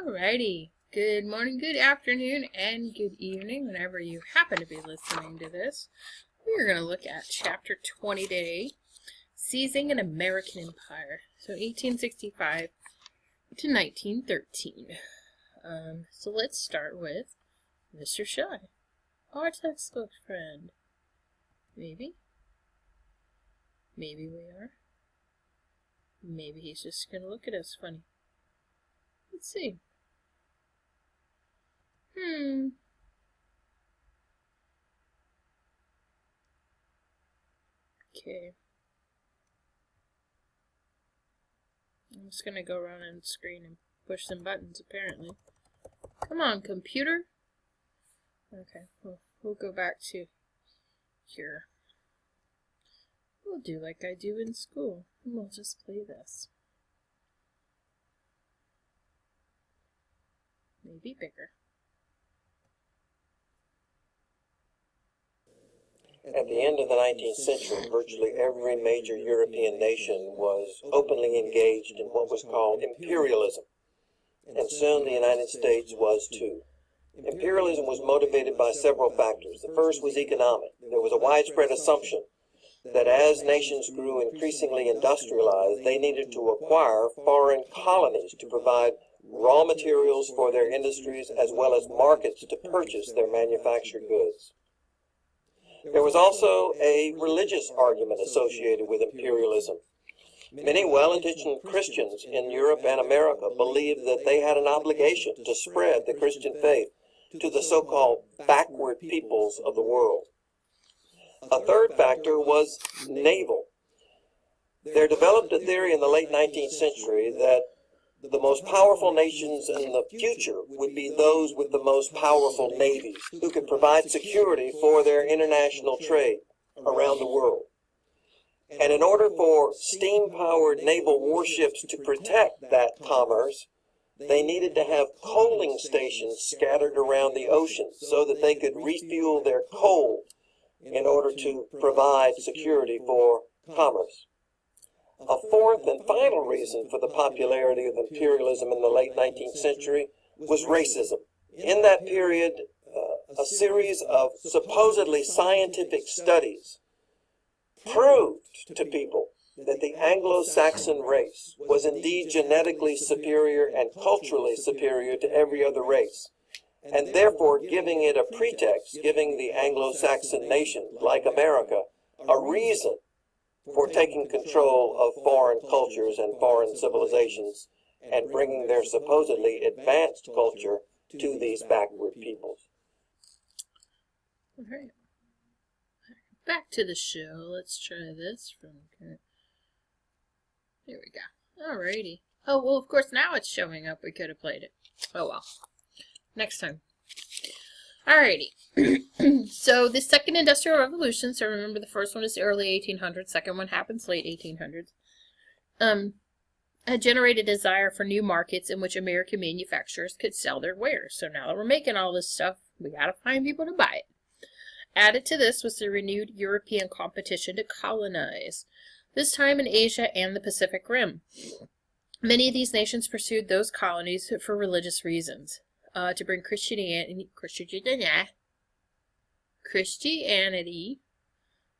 Alrighty. Good morning, good afternoon, and good evening, whenever you happen to be listening to this. We're going to look at Chapter 20 today, Seizing an American Empire. So 1865 to 1913. So let's start with Mr. Shy, our textbook friend. Maybe. Maybe we are. Maybe he's just going to look at us funny. Let's see. Okay. I'm just gonna go around on the screen and push some buttons, apparently. Come on, computer. Okay, we'll go back to here. We'll do like I do in school, and we'll just play this. Maybe bigger. At the end of the 19th century, virtually every major European nation was openly engaged in what was called imperialism, and soon the United States was too. Imperialism was motivated by several factors. The first was economic. There was a widespread assumption that as nations grew increasingly industrialized, they needed to acquire foreign colonies to provide raw materials for their industries as well as markets to purchase their manufactured goods. There was also a religious argument associated with imperialism. Many well-intentioned Christians in Europe and America believed that they had an obligation to spread the Christian faith to the so-called backward peoples of the world. A third factor was naval. There developed a theory in the late 19th century that the most powerful nations in the future would be those with the most powerful navies, who could provide security for their international trade around the world. And in order for steam-powered naval warships to protect that commerce, they needed to have coaling stations scattered around the ocean so that they could refuel their coal in order to provide security for commerce. A fourth and final reason for the popularity of imperialism in the late 19th century was racism. In that period, a series of supposedly scientific studies proved to people that the Anglo-Saxon race was indeed genetically superior and culturally superior to every other race, and therefore giving it a pretext, giving the Anglo-Saxon nation, like America, a reason for taking control of foreign cultures and foreign civilizations and bringing their supposedly advanced culture to these backward peoples. All right. Back to the show. Let's try this from... Here we go. Alrighty. Oh, well, of course, now it's showing up. We could have played it. Oh, well. Next time. Alrighty. So the second industrial revolution, so remember the first one is the early 1800s, second one happens late 1800s, had generated a desire for new markets in which American manufacturers could sell their wares. So now that we're making all this stuff, we gotta find people to buy it. Added to this was the renewed European competition to colonize, this time in Asia and the Pacific Rim. Many of these nations pursued those colonies for religious reasons. To bring Christianity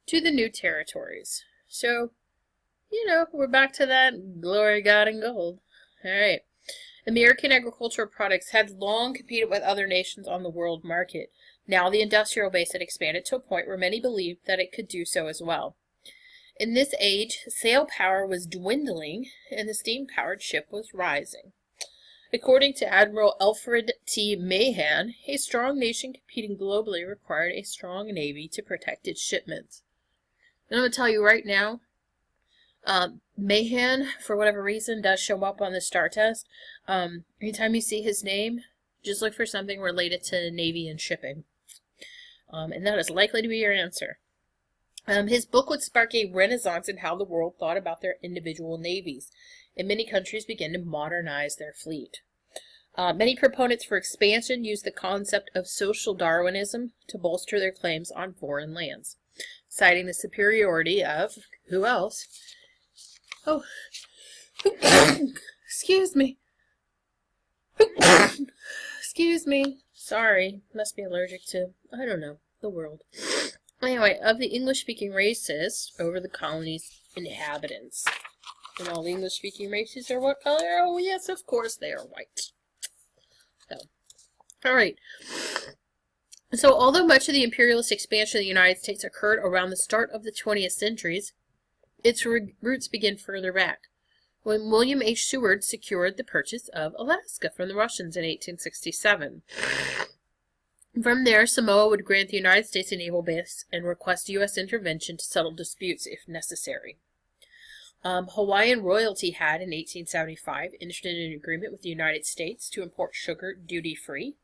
to the new territories. So, we're back to that glory, God, and gold. Alright. American agricultural products had long competed with other nations on the world market. Now the industrial base had expanded to a point where many believed that it could do so as well. In this age, sail power was dwindling and the steam-powered ship was rising. According to Admiral Alfred T. Mahan, a strong nation competing globally required a strong navy to protect its shipments. And I'm going to tell you right now, Mahan, for whatever reason, does show up on the STAR test. Anytime you see his name, just look for something related to Navy and shipping. And that is likely to be your answer. His book would spark a renaissance in how the world thought about their individual navies, and many countries began to modernize their fleet. Many proponents for expansion used the concept of social Darwinism to bolster their claims on foreign lands, citing the superiority of, who else? Oh, excuse me. Excuse me. Sorry. Must be allergic to, I don't know, the world. Anyway, of the English-speaking races over the colony's inhabitants. And all the English-speaking races are what color? Oh, yes, of course, they are white. So, all right. So, although much of the imperialist expansion of the United States occurred around the start of the 20th centuries, its roots begin further back, when William H. Seward secured the purchase of Alaska from the Russians in 1867. From there, Samoa would grant the United States a naval base and request U.S. intervention to settle disputes if necessary. Hawaiian royalty had, in 1875, entered into an agreement with the United States to import sugar duty-free.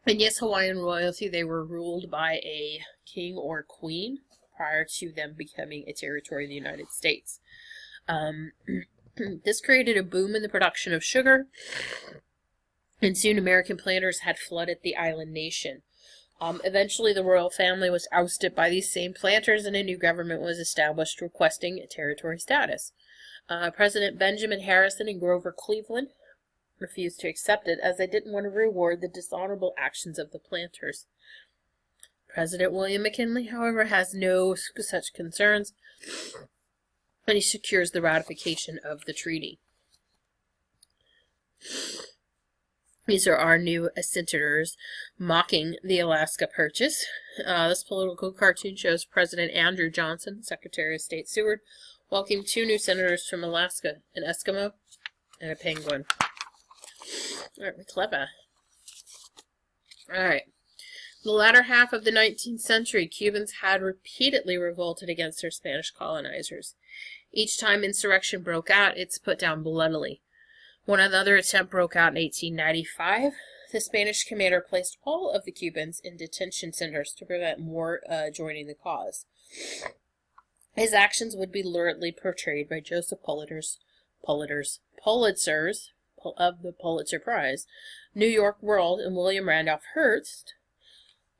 And yes, Hawaiian royalty, they were ruled by a king or queen prior to them becoming a territory of the United States. This created a boom in the production of sugar, and soon American planters had flooded the island nation. Eventually, the royal family was ousted by these same planters, and a new government was established requesting a territory status. President Benjamin Harrison and Grover Cleveland refused to accept it, as they didn't want to reward the dishonorable actions of the planters. President William McKinley, however, has no such concerns, and he secures the ratification of the treaty. These are our new senators mocking the Alaska Purchase. This political cartoon shows President Andrew Johnson, Secretary of State Seward, welcoming 2 new senators from Alaska, an Eskimo and a penguin. Alright, clever. Alright. In the latter half of the 19th century, Cubans had repeatedly revolted against their Spanish colonizers. Each time insurrection broke out, it's put down bloodily. When another attempt broke out in 1895, the Spanish commander placed all of the Cubans in detention centers to prevent more joining the cause. His actions would be luridly portrayed by Joseph Pulitzer's of the Pulitzer Prize, New York World, and William Randolph Hearst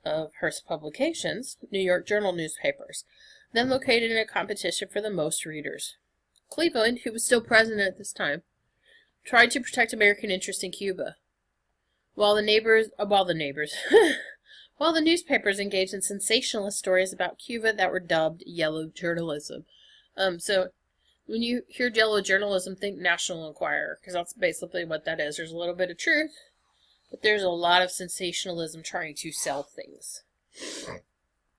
of Hearst Publications, New York Journal newspapers, then located in a competition for the most readers. Cleveland, who was still president at this time, tried to protect American interests in Cuba, while the newspapers engaged in sensationalist stories about Cuba that were dubbed yellow journalism. So when you hear yellow journalism, think National Enquirer, because that's basically what that is. There's a little bit of truth, but there's a lot of sensationalism trying to sell things.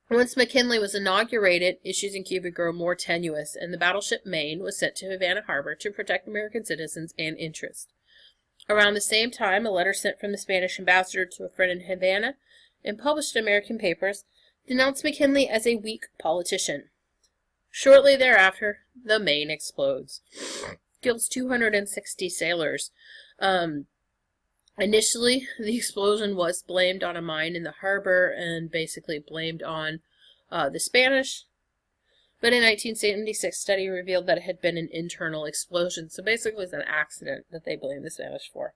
Once McKinley was inaugurated, issues in Cuba grew more tenuous, and the battleship Maine was sent to Havana Harbor to protect American citizens and interests. Around the same time, a letter sent from the Spanish ambassador to a friend in Havana and published in American papers denounced McKinley as a weak politician. Shortly thereafter, the Maine explodes. Kills 260 sailors. Initially, the explosion was blamed on a mine in the harbor and basically blamed on the Spanish. But in 1976, a study revealed that it had been an internal explosion. So basically, it was an accident that they blamed the Spanish for.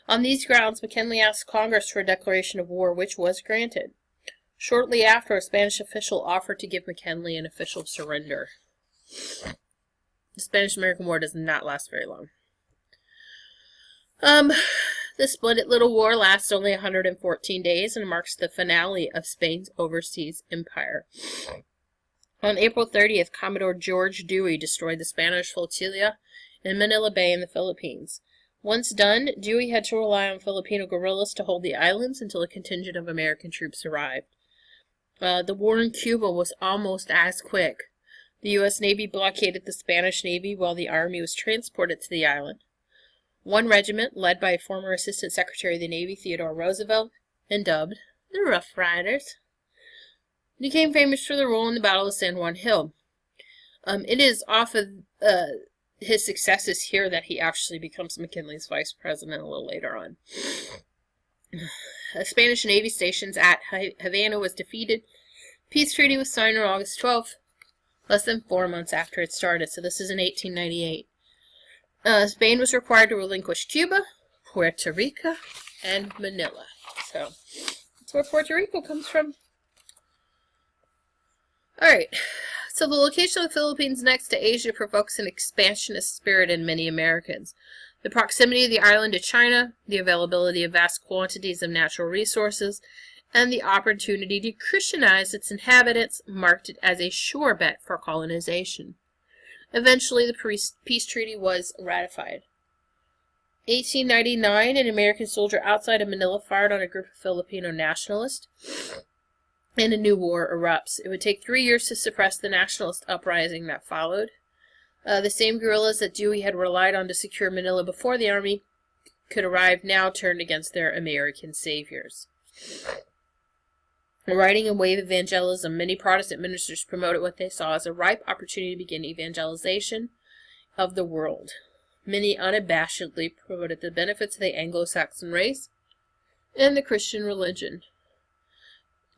On these grounds, McKinley asked Congress for a declaration of war, which was granted. Shortly after, a Spanish official offered to give McKinley an official surrender. The Spanish-American War does not last very long. The splendid little war lasts only 114 days and marks the finale of Spain's overseas empire. On April 30th, Commodore George Dewey destroyed the Spanish flotilla in Manila Bay in the Philippines. Once done, Dewey had to rely on Filipino guerrillas to hold the islands until a contingent of American troops arrived. The war in Cuba was almost as quick. The U.S. Navy blockaded the Spanish Navy while the Army was transported to the island. One regiment, led by former Assistant Secretary of the Navy Theodore Roosevelt, and dubbed the Rough Riders, became famous for their role in the Battle of San Juan Hill. It is off of his successes here that he actually becomes McKinley's vice president a little later on. Spanish Navy stations at Havana was defeated. Peace treaty was signed on August 12th, less than 4 months after it started, so this is in 1898. Spain was required to relinquish Cuba, Puerto Rico, and Manila. So, that's where Puerto Rico comes from. Alright, so the location of the Philippines next to Asia provokes an expansionist spirit in many Americans. The proximity of the island to China, the availability of vast quantities of natural resources, and the opportunity to Christianize its inhabitants marked it as a sure bet for colonization. Eventually, the peace treaty was ratified. 1899, an American soldier outside of Manila fired on a group of Filipino nationalists, and a new war erupts. It would take 3 years to suppress the nationalist uprising that followed. The same guerrillas that Dewey had relied on to secure Manila before the army could arrive now turned against their American saviors. Riding a wave of evangelism, many Protestant ministers promoted what they saw as a ripe opportunity to begin evangelization of the world. Many unabashedly promoted the benefits of the Anglo-Saxon race and the Christian religion.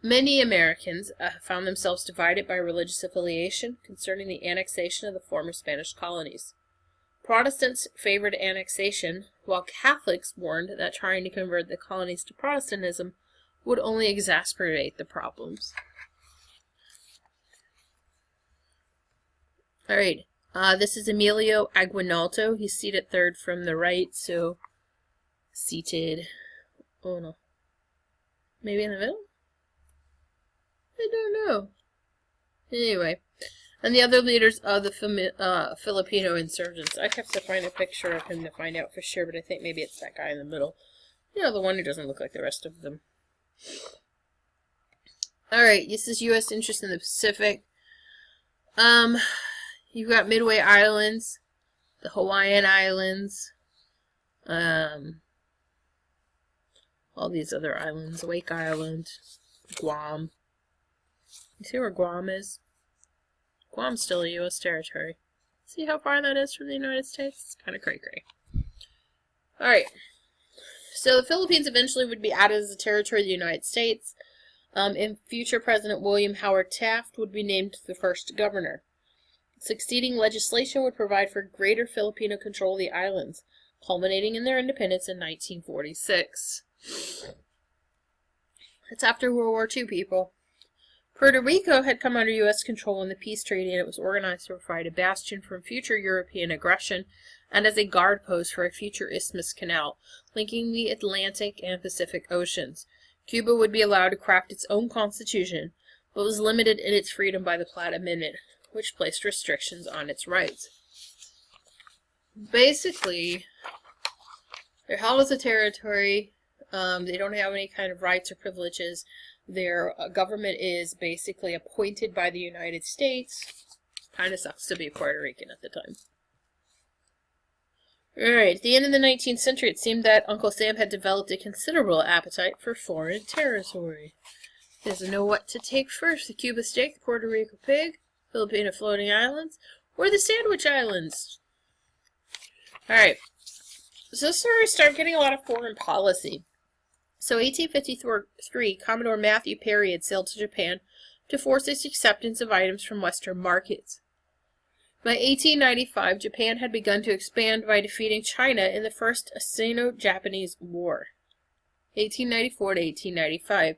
Many Americans found themselves divided by religious affiliation concerning the annexation of the former Spanish colonies. Protestants favored annexation, while Catholics warned that trying to convert the colonies to Protestantism would only exacerbate the problems. Alright, this is Emilio Aguinaldo. He's seated third from the right, so seated, oh no, maybe in the middle? I don't know. Anyway, and the other leaders of the Filipino insurgents. I'd have to find a picture of him to find out for sure, but I think maybe it's that guy in the middle. You know, the one who doesn't look like the rest of them. Alright, this is U.S. interest in the Pacific. You've got Midway Islands, the Hawaiian Islands, all these other islands, Wake Island, Guam. You see where Guam is? Guam's still a U.S. territory. See how far that is from the United States? It's kind of cray-cray. Alright. So the Philippines eventually would be added as a territory of the United States. And future President William Howard Taft would be named the first governor. Succeeding legislation would provide for greater Filipino control of the islands, culminating in their independence in 1946. It's after World War II, people. Puerto Rico had come under U.S. control in the peace treaty, and it was organized to provide a bastion from future European aggression and as a guard post for a future isthmus canal, linking the Atlantic and Pacific Oceans. Cuba would be allowed to craft its own constitution, but was limited in its freedom by the Platt Amendment, which placed restrictions on its rights. Basically, they're held as a territory. They don't have any kind of rights or privileges. Their government is basically appointed by the United States. Kind of sucks to be Puerto Rican at the time. Alright, at the end of the 19th century, it seemed that Uncle Sam had developed a considerable appetite for foreign territory. He doesn't know what to take first, the Cuba steak, the Puerto Rico pig, Filipino floating islands, or the Sandwich Islands. Alright, so this is where we start getting a lot of foreign policy. So 1853, Commodore Matthew Perry had sailed to Japan to force its acceptance of items from Western markets. By 1895, Japan had begun to expand by defeating China in the First Sino-Japanese War. 1894 to 1895,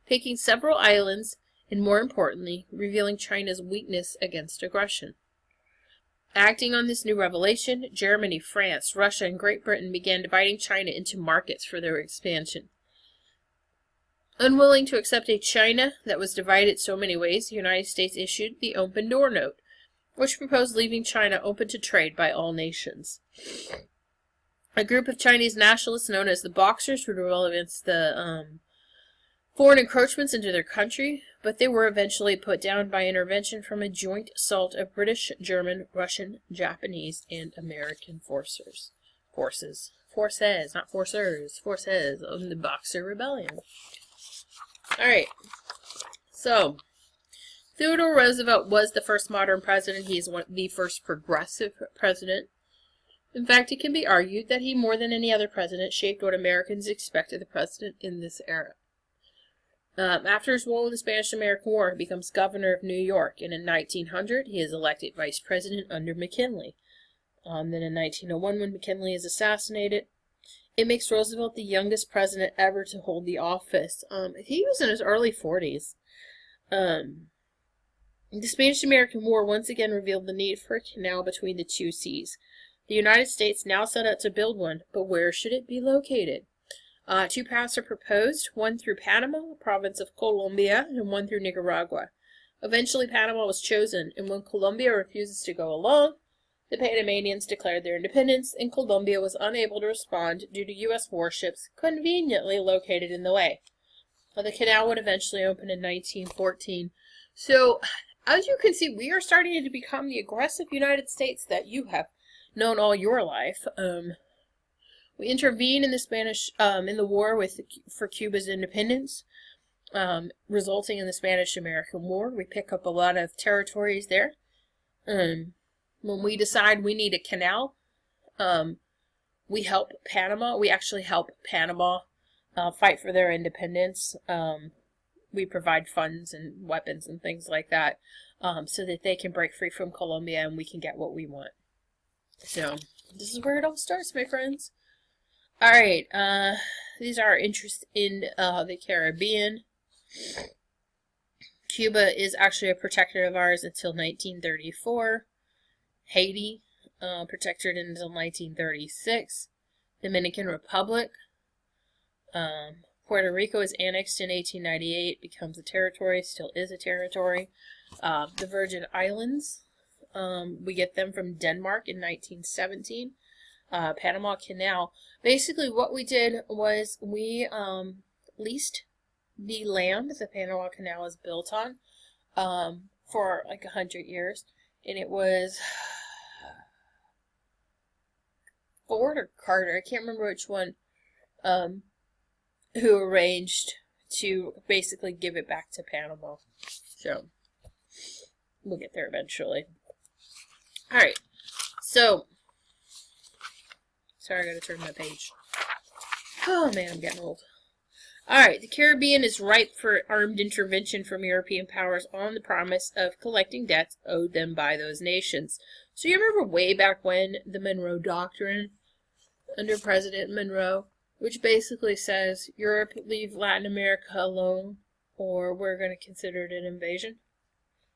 taking several islands, and more importantly, revealing China's weakness against aggression. Acting on this new revelation, Germany, France, Russia, and Great Britain began dividing China into markets for their expansion. Unwilling to accept a China that was divided so many ways, the United States issued the Open Door Note, which proposed leaving China open to trade by all nations. A group of Chinese nationalists known as the Boxers would rebel against the foreign encroachments into their country, but they were eventually put down by intervention from a joint assault of British, German, Russian, Japanese, and American forces, not forcers, forces of the Boxer Rebellion. Alright, so Theodore Roosevelt was the first modern president. He is the first progressive president. In fact, it can be argued that he, more than any other president, shaped what Americans expected the president in this era. After his role in the Spanish-American War, he becomes governor of New York, and in 1900, he is elected vice president under McKinley. Then in 1901, when McKinley is assassinated, it makes Roosevelt the youngest president ever to hold the office. He was in his early 40s. The Spanish-American War once again revealed the need for a canal between the two seas. The United States now set out to build one, but where should it be located? Two paths are proposed, one through Panama, province of Colombia, and one through Nicaragua. Eventually, Panama was chosen, and when Colombia refuses to go along, the Panamanians declared their independence, and Colombia was unable to respond due to U.S. warships conveniently located in the way. The canal would eventually open in 1914. So, as you can see, we are starting to become the aggressive United States that you have known all your life. We intervene in the in the war for Cuba's independence, resulting in the Spanish-American War. We pick up a lot of territories there. When we decide we need a canal, we help Panama. We actually help Panama fight for their independence. We provide funds and weapons and things like that, so that they can break free from Colombia and we can get what we want. So, this is where it all starts, my friends. Alright, these are our interests in the Caribbean. Cuba is actually a protectorate of ours until 1934. Haiti, protectorate until 1936. Dominican Republic. Puerto Rico is annexed in 1898, becomes a territory, still is a territory. The Virgin Islands, we get them from Denmark in 1917. Panama Canal. Basically, what we did was we leased the land the Panama Canal is built on for like 100 years. And it was Ford or Carter, I can't remember which one, who arranged to basically give it back to Panama. So, we'll get there eventually. Alright, so, sorry, I gotta turn my page. Oh man, I'm getting old. Alright, the Caribbean is ripe for armed intervention from European powers on the promise of collecting debts owed them by those nations. So you remember way back when the Monroe Doctrine, under President Monroe, which basically says, Europe, leave Latin America alone, or we're going to consider it an invasion?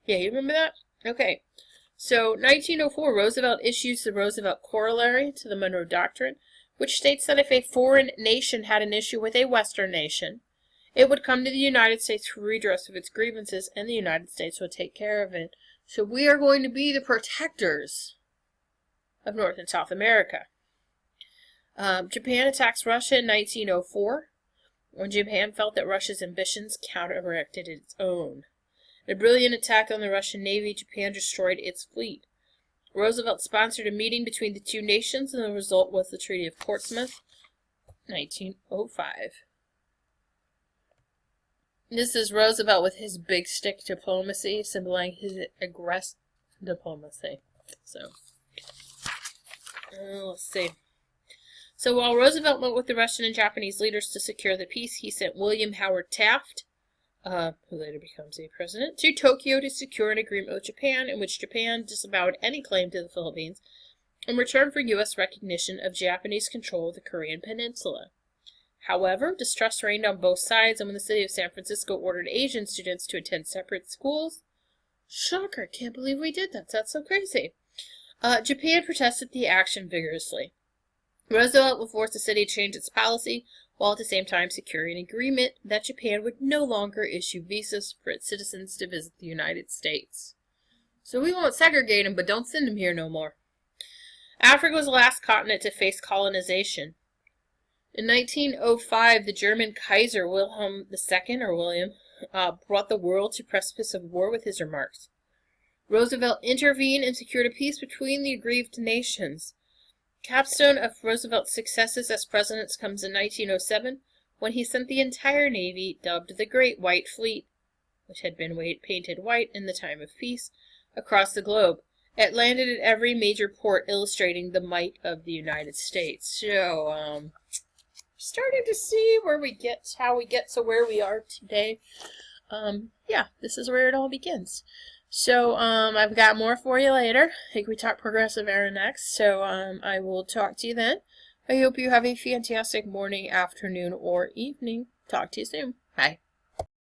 Yeah, you remember that? Okay. So, 1904, Roosevelt issues the Roosevelt Corollary to the Monroe Doctrine, which states that if a foreign nation had an issue with a Western nation, it would come to the United States for redress of its grievances, and the United States would take care of it. So we are going to be the protectors of North and South America. Japan attacks Russia in 1904, when Japan felt that Russia's ambitions counteracted its own. In a brilliant attack on the Russian Navy, Japan destroyed its fleet. Roosevelt sponsored a meeting between the two nations, and the result was the Treaty of Portsmouth, 1905. This is Roosevelt with his big stick diplomacy, symbolizing his aggressive diplomacy. So, let's see. So while Roosevelt met with the Russian and Japanese leaders to secure the peace, he sent William Howard Taft, who later becomes a president, to Tokyo to secure an agreement with Japan, in which Japan disavowed any claim to the Philippines in return for U.S. recognition of Japanese control of the Korean Peninsula. However, distrust reigned on both sides, and when the city of San Francisco ordered Asian students to attend separate schools, shocker, can't believe we did that, that's so crazy, Japan protested the action vigorously. Roosevelt would force the city to change its policy, while at the same time securing an agreement that Japan would no longer issue visas for its citizens to visit the United States. So we won't segregate them, but don't send them here no more. Africa was the last continent to face colonization. In 1905, the German Kaiser Wilhelm II, or William, brought the world to precipice of war with his remarks. Roosevelt intervened and secured a peace between the aggrieved nations. Capstone of Roosevelt's successes as president comes in 1907, when he sent the entire Navy, dubbed the Great White Fleet, which had been painted white in the time of peace, across the globe. It landed at every major port, illustrating the might of the United States. So, starting to see how we get to where we are today. Yeah, this is where it all begins. So, I've got more for you later. I think we talk progressive era next, so, I will talk to you then. I hope you have a fantastic morning, afternoon, or evening. Talk to you soon. Bye.